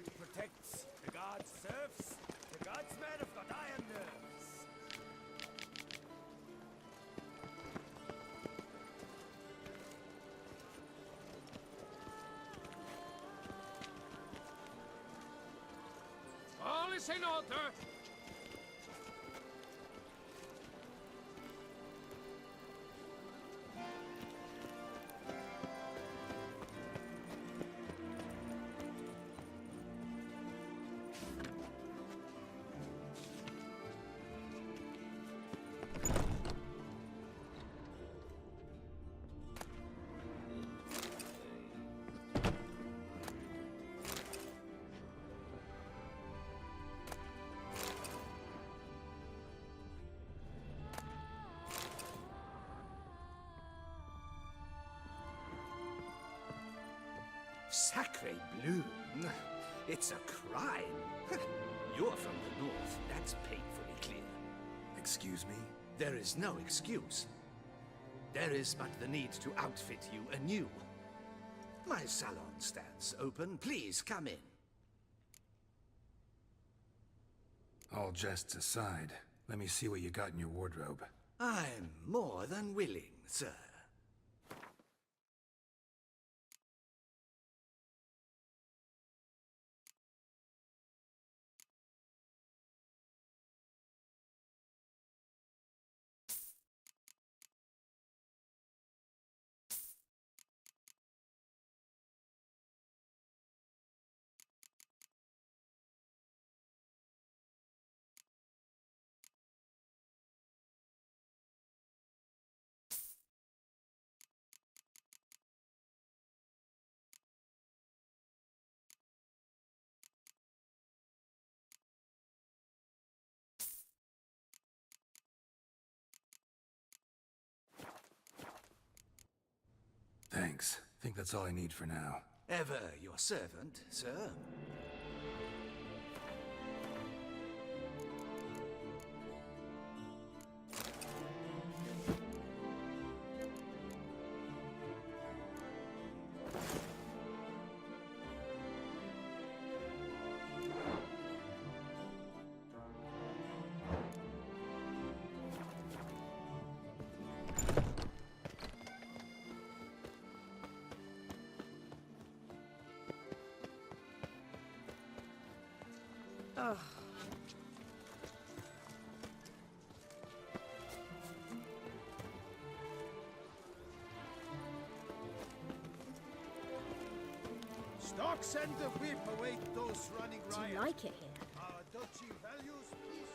god protects, the god serves, the gods men have got iron nerves. All is in order. Sacre bleu! It's a crime! You're from the north, that's painfully clear. Excuse me? There is no excuse. There is but the need to outfit you anew. My salon stands open, please come in. All jests aside, let me see what you got in your wardrobe. I'm more than willing, sir. Thanks. Think that's all I need for now. Ever your servant, sir. Ugh. Stocks and the whip await those running Do riot. you like it here? Our duchy values peace.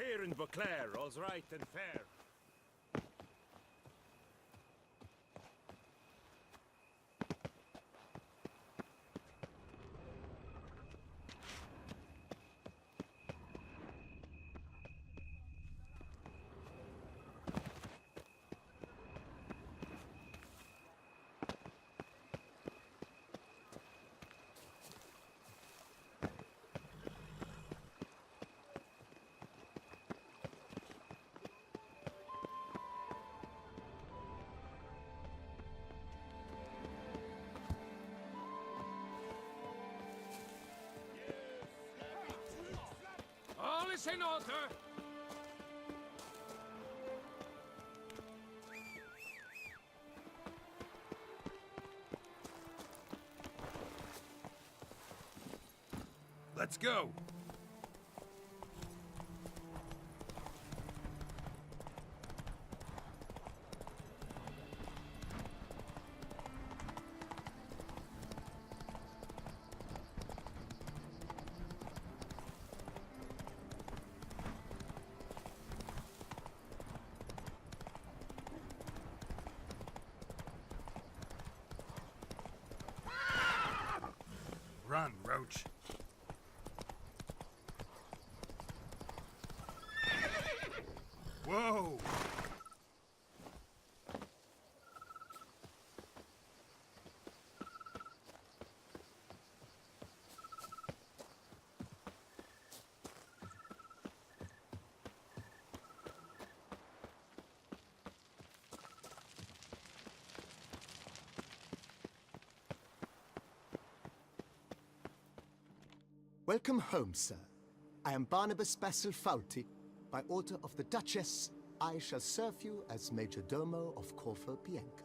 Here in Beauclair, all's right and fair. All is in order. Let's go. Run, Roach. Whoa! Welcome home, sir. I am Barnabas Basil Faulty. By order of the Duchess, I shall serve you as Major Domo of Corvo Bianco.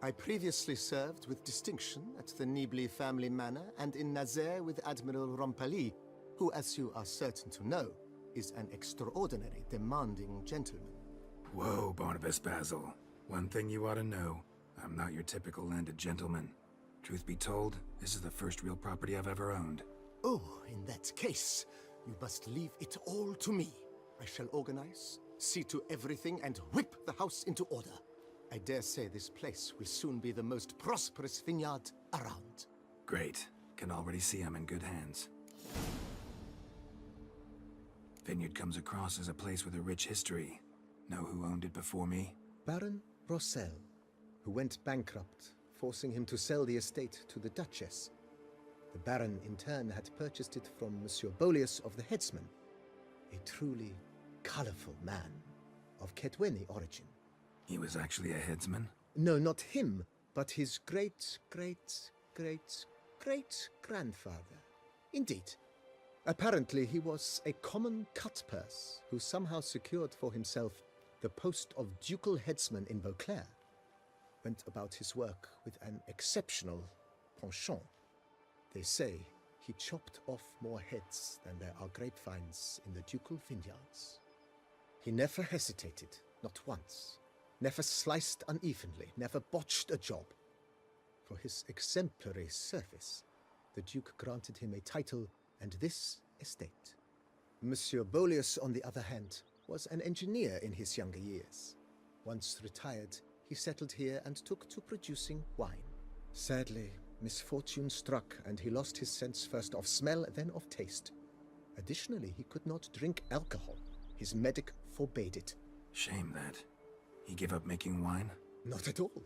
I previously served with distinction at the Nibli family manor and in Nazaire with Admiral Rompali, who, as you are certain to know, is an extraordinary, demanding gentleman. Whoa, Barnabas Basil. One thing you ought to know. I'm not your typical landed gentleman. Truth be told, this is the first real property I've ever owned. Oh, in that case, you must leave it all to me. I shall organize, see to everything, and whip the house into order. I dare say this place will soon be the most prosperous vineyard around. Great. Can already see I'm in good hands. Vineyard comes across as a place with a rich history. Know who owned it before me? Baron Rossel, who went bankrupt, forcing him to sell the estate to the Duchess. The Baron, in turn, had purchased it from Monsieur Bolius of the Headsman, a truly colorful man of Ketweni origin. He was actually a headsman? No, not him, but his great-great-great-great-grandfather. Indeed. Apparently, he was a common cut-purse who somehow secured for himself the post of ducal headsman in Beauclair. Went about his work with an exceptional penchant. They say he chopped off more heads than there are grapevines in the ducal vineyards. He never hesitated, not once. Never sliced unevenly, never botched a job. For his exemplary service, the Duke granted him a title and this estate. Monsieur Bolius, on the other hand, was an engineer in his younger years. Once retired, he settled here and took to producing wine. Sadly, misfortune struck and he lost his sense first of smell, then of taste. Additionally, he could not drink alcohol. His medic forbade it. Shame that. He gave up making wine? Not at all.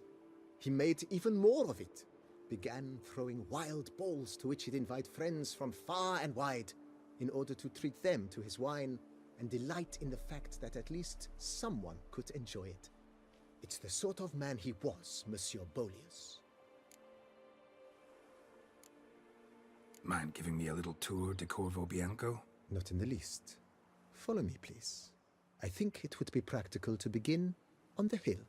He made even more of it. Began throwing wild balls to which he'd invite friends from far and wide in order to treat them to his wine and delight in the fact that at least someone could enjoy it. It's the sort of man he was, Monsieur Bolius. Mind giving me a little tour de Corvo Bianco? Not in the least. Follow me, please. I think it would be practical to begin on the hill.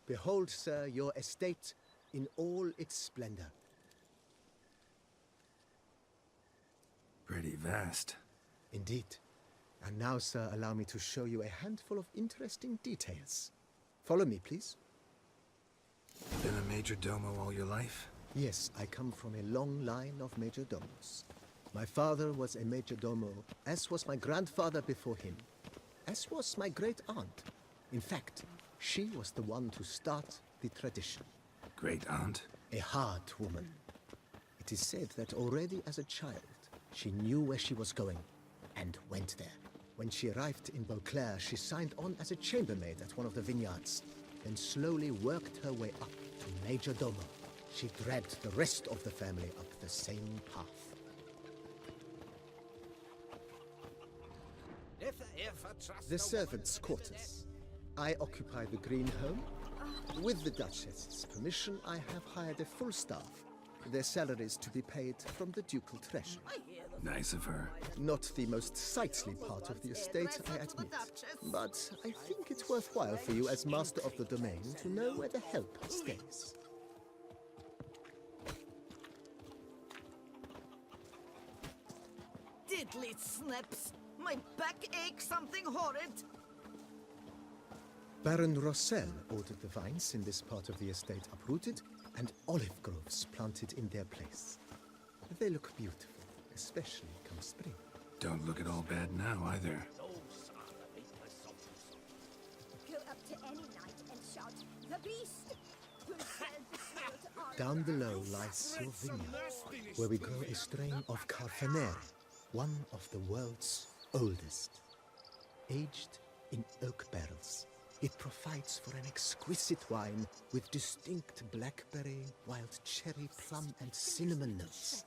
Behold, sir, your estate in all its splendor. Pretty vast. Indeed. And now, sir, allow me to show you a handful of interesting details. Follow me, please. Been a major domo all your life? Yes, I come from a long line of major domos. My father was a major domo, as was my grandfather before him, as was my great-aunt. In fact, she was the one to start the tradition. Great-aunt? A hard woman. It is said that already as a child, she knew where she was going, and went there. When she arrived in Beauclair, she signed on as a chambermaid at one of the vineyards, then slowly worked her way up to Major Domo. She dragged the rest of the family up the same path. The servants' quarters. I occupy the green home. With the Duchess's permission, I have hired a full staff. Their salaries to be paid from the ducal treasury. Nice of her. Not the most sightly part of the estate, I admit. But I think it's worthwhile for you as master of the domain to know where the help stays. Diddly snaps! My back aches something horrid! Baron Rossel ordered the vines in this part of the estate uprooted and olive groves planted in their place. They look beautiful, especially come spring. Don't look at all bad now, either. to any knight and shout, "The beast!" You'll sell the sword on Down below lies Silvinia, where we grow a strain of Carfanere, one of the world's oldest. Aged in oak barrels, it provides for an exquisite wine with distinct blackberry, wild cherry, plum, and cinnamon notes.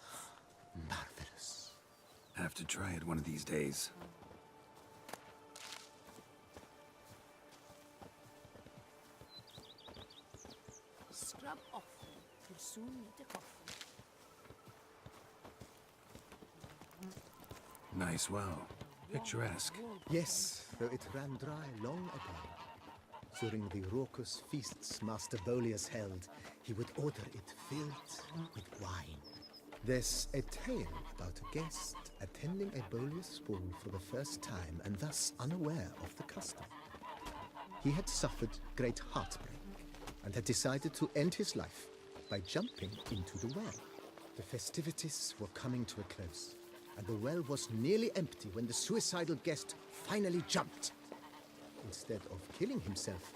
Marvelous. Have to try it one of these days. Scrub off. You'll soon need a coffin. Nice well. Picturesque. Yes, though it ran dry long ago. During the raucous feasts Master Bolius held, he would order it filled with wine. There's a tale about a guest attending a Bolius ball for the first time and thus unaware of the custom. He had suffered great heartbreak and had decided to end his life by jumping into the well. The festivities were coming to a close, and the well was nearly empty when the suicidal guest finally jumped. Instead of killing himself,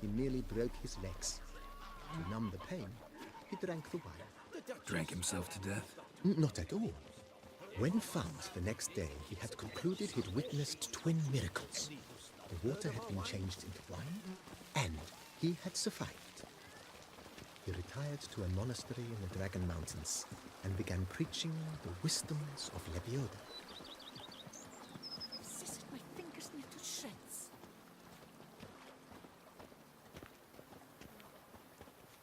he merely broke his legs. To numb the pain, he drank the wine. Drank himself to death? Not at all. When found the next day, he had concluded he'd witnessed twin miracles. The water had been changed into wine, and he had survived. He retired to a monastery in the Dragon Mountains and began preaching the wisdoms of Lebioda. Scissored my fingers into shreds.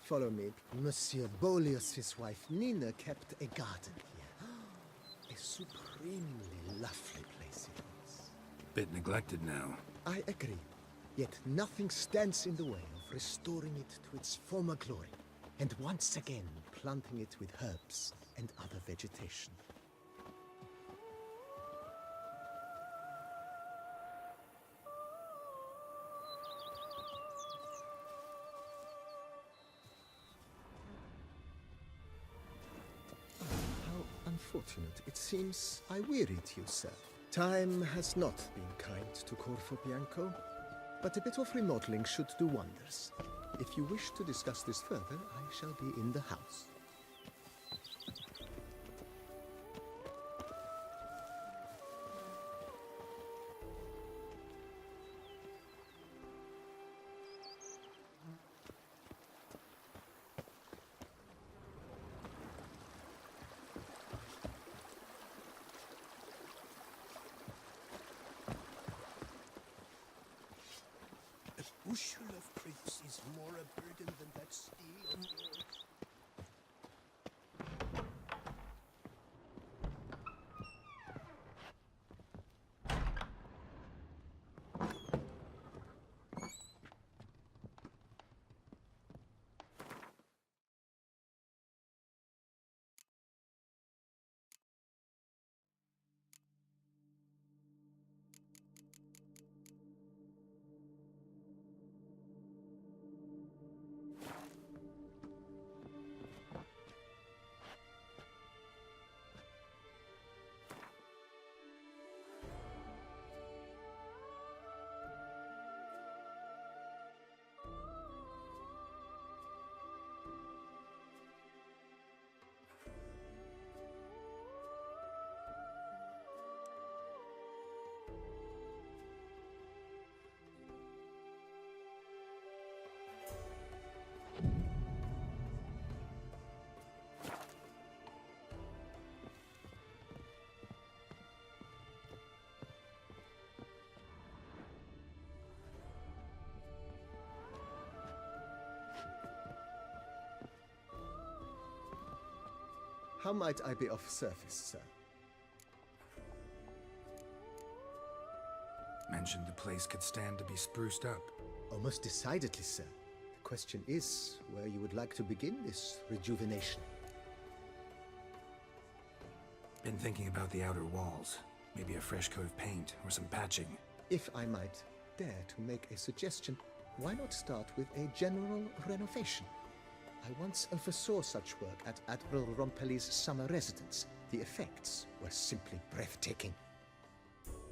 Follow me. Monsieur Bolius' wife Nina kept a garden here. A supremely lovely place it was. Bit neglected now. I agree. Yet nothing stands in the way of restoring it to its former glory, and once again planting it with herbs and other vegetation. How unfortunate. It seems I wearied you, sir. Time has not been kind to Corvo Bianco, but a bit of remodeling should do wonders. If you wish to discuss this further, I shall be in the house. A bushel of bricks is more a burden than that steel of yours. How might I be of service, sir? Mentioned the place could stand to be spruced up. Oh, most decidedly, sir. The question is where you would like to begin this rejuvenation. Been thinking about the outer walls. Maybe a fresh coat of paint or some patching. If I might dare to make a suggestion, why not start with a general renovation? I once oversaw such work at Admiral Rompelli's summer residence. The effects were simply breathtaking.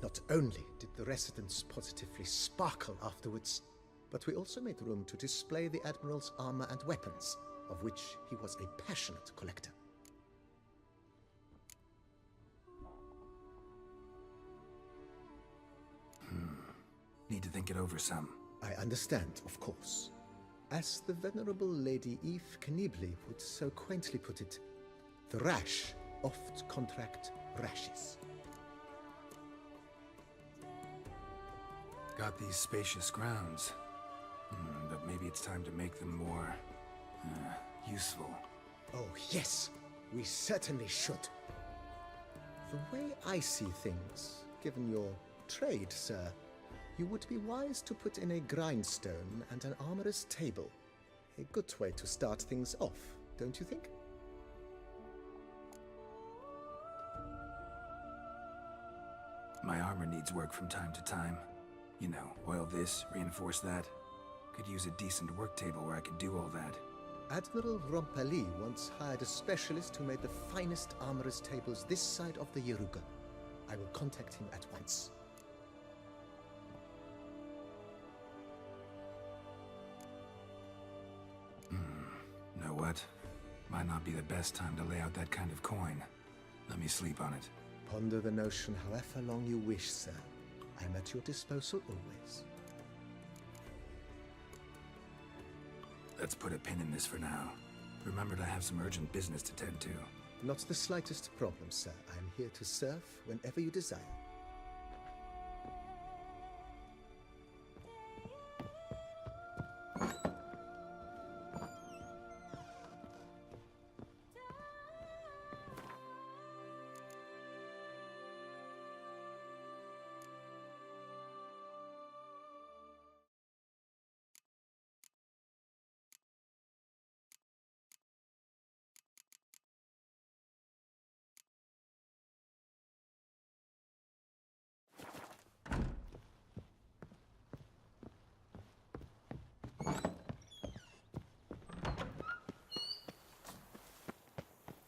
Not only did the residence positively sparkle afterwards, but but we also made room to display the Admiral's armor and weapons, of which he was a passionate collector. Need to think it over some. I understand, of course. As the venerable Lady Eve Knibley would so quaintly put it, the rash oft contract rashes. Got these spacious grounds. But maybe it's time to make them more... useful. Oh, yes, we certainly should. The way I see things, given your trade, sir, you would be wise to put in a grindstone and an armorer's table. A good way to start things off, don't you think? My armor needs work from time to time. You know, oil this, reinforce that. Could use a decent work table where I could do all that. Admiral Rompali once hired a specialist who made the finest armorer's tables this side of the Yeruga. I will contact him at once. Know what? Might not be the best time to lay out that kind of coin. Let me sleep on it. Ponder the notion however long you wish, sir. I'm at your disposal always. Let's put a pin in this for now. Remember, I have some urgent business to tend to. Not the slightest problem, sir. I'm here to serve whenever you desire.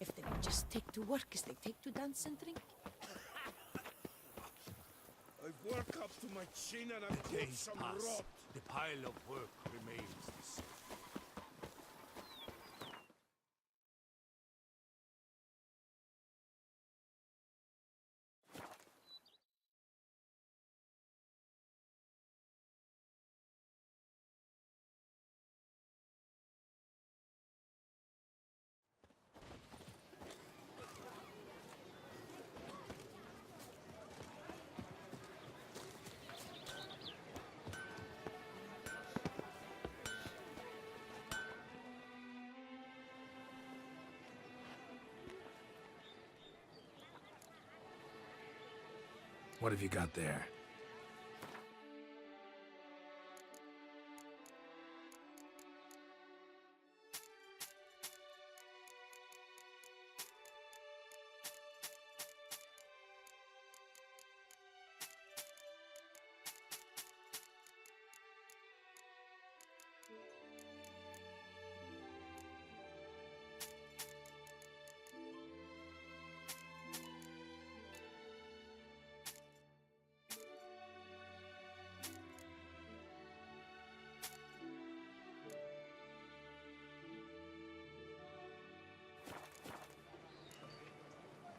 If they would just take to work as they take to dance and drink. I've work up to my chin and I've got Days some pass. rot. The pile of work remains the same. What have you got there?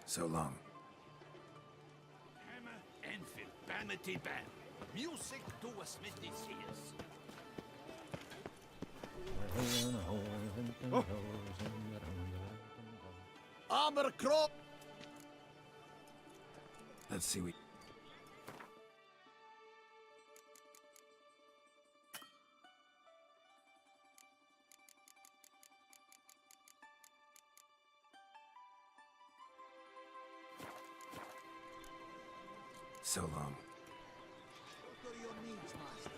So long. Hammer, Enfield, Banity Band. Music to a smithy's ears. Armor crop! Let's see we... So long. What are your needs, master?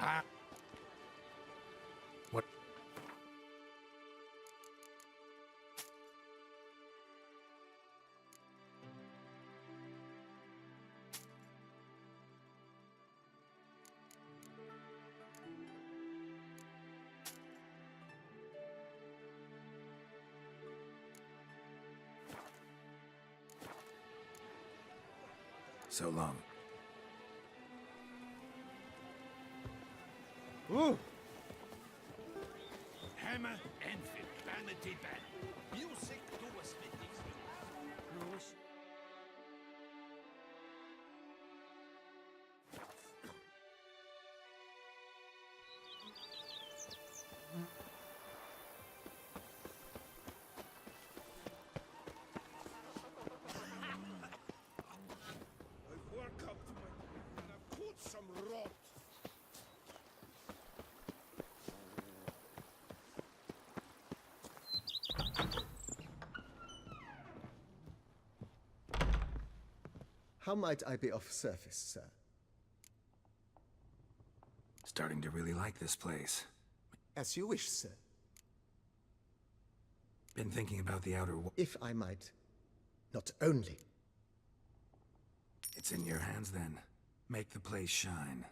Ah! What? So long. Ooh! Hammer and fit. Vanity band. Music to a smithy. Bruce. I've worked up to my and I've caught some rot. How might I be of service, sir? Starting to really like this place. As you wish, sir. Been thinking about the outer wall. If I might, not only. It's in your hands then. Make the place shine.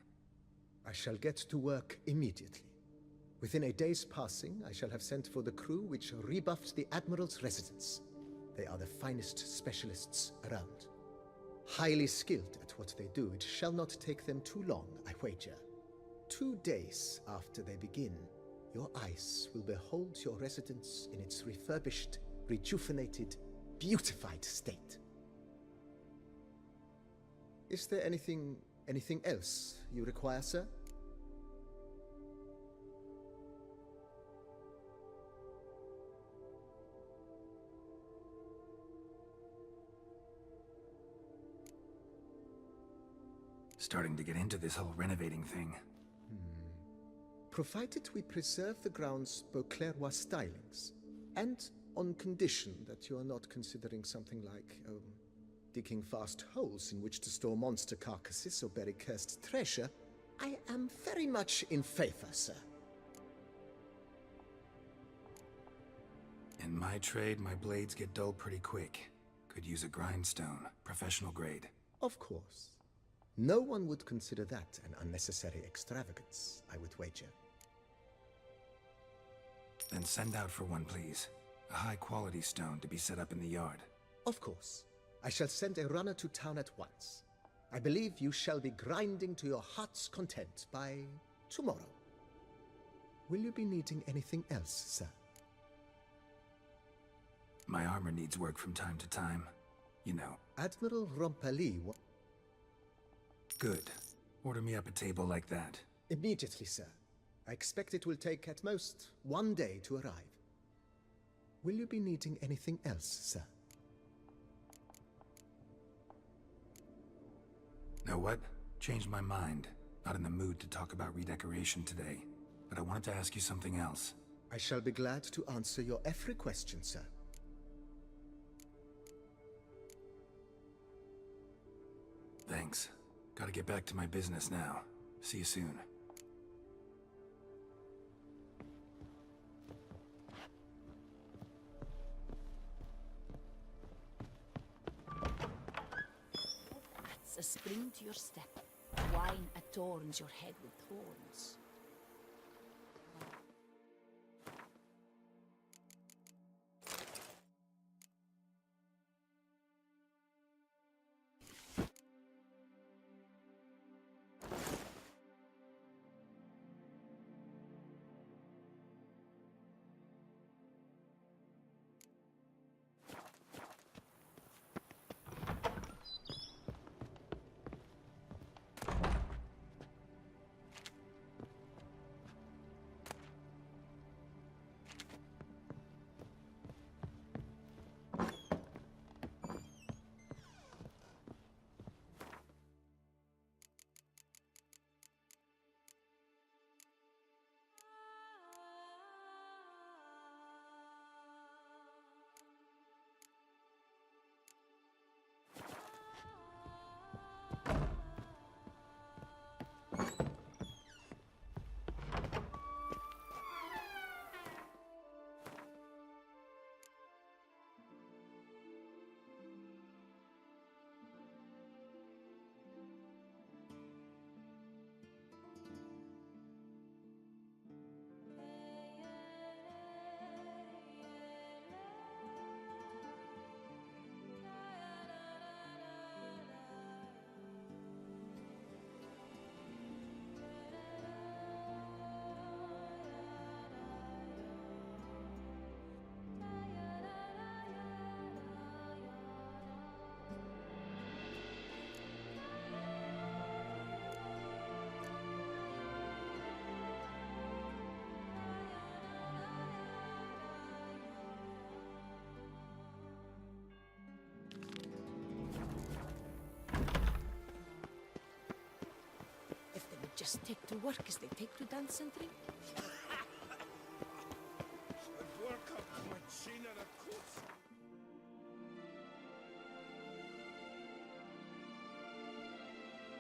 I shall get to work immediately. Within a day's passing, I shall have sent for the crew which rebuffed the Admiral's residence. They are the finest specialists around. Highly skilled at what they do, it shall not take them too long, I wager. 2 days after they begin, your eyes will behold your residence in its refurbished, rejuvenated, beautified state. Is there anything else you require, sir? Starting to get into this whole renovating thing. Provided we preserve the ground's Beauclercois stylings, and on condition that you are not considering something like, digging vast holes in which to store monster carcasses or bury cursed treasure, I am very much in favor, sir. In my trade, my blades get dull pretty quick. Could use a grindstone, professional grade. Of course. No one would consider that an unnecessary extravagance, I would wager. Then send out for one, please. A high-quality stone to be set up in the yard. Of course. I shall send a runner to town at once. I believe you shall be grinding to your heart's content by tomorrow. Will you be needing anything else, sir? My armor needs work from time to time. You know. Admiral Rompali. Good. Order me up a table like that. Immediately, sir. I expect it will take at most 1 day to arrive. Will you be needing anything else, sir? Know what? Changed my mind. Not in the mood to talk about redecoration today. But I wanted to ask you something else. I shall be glad to answer your every question, sir. Thanks. Gotta get back to my business now. See you soon. Adds a spring to your step. Wine adorns your head with thorns. just take to work as they take to dance and drink.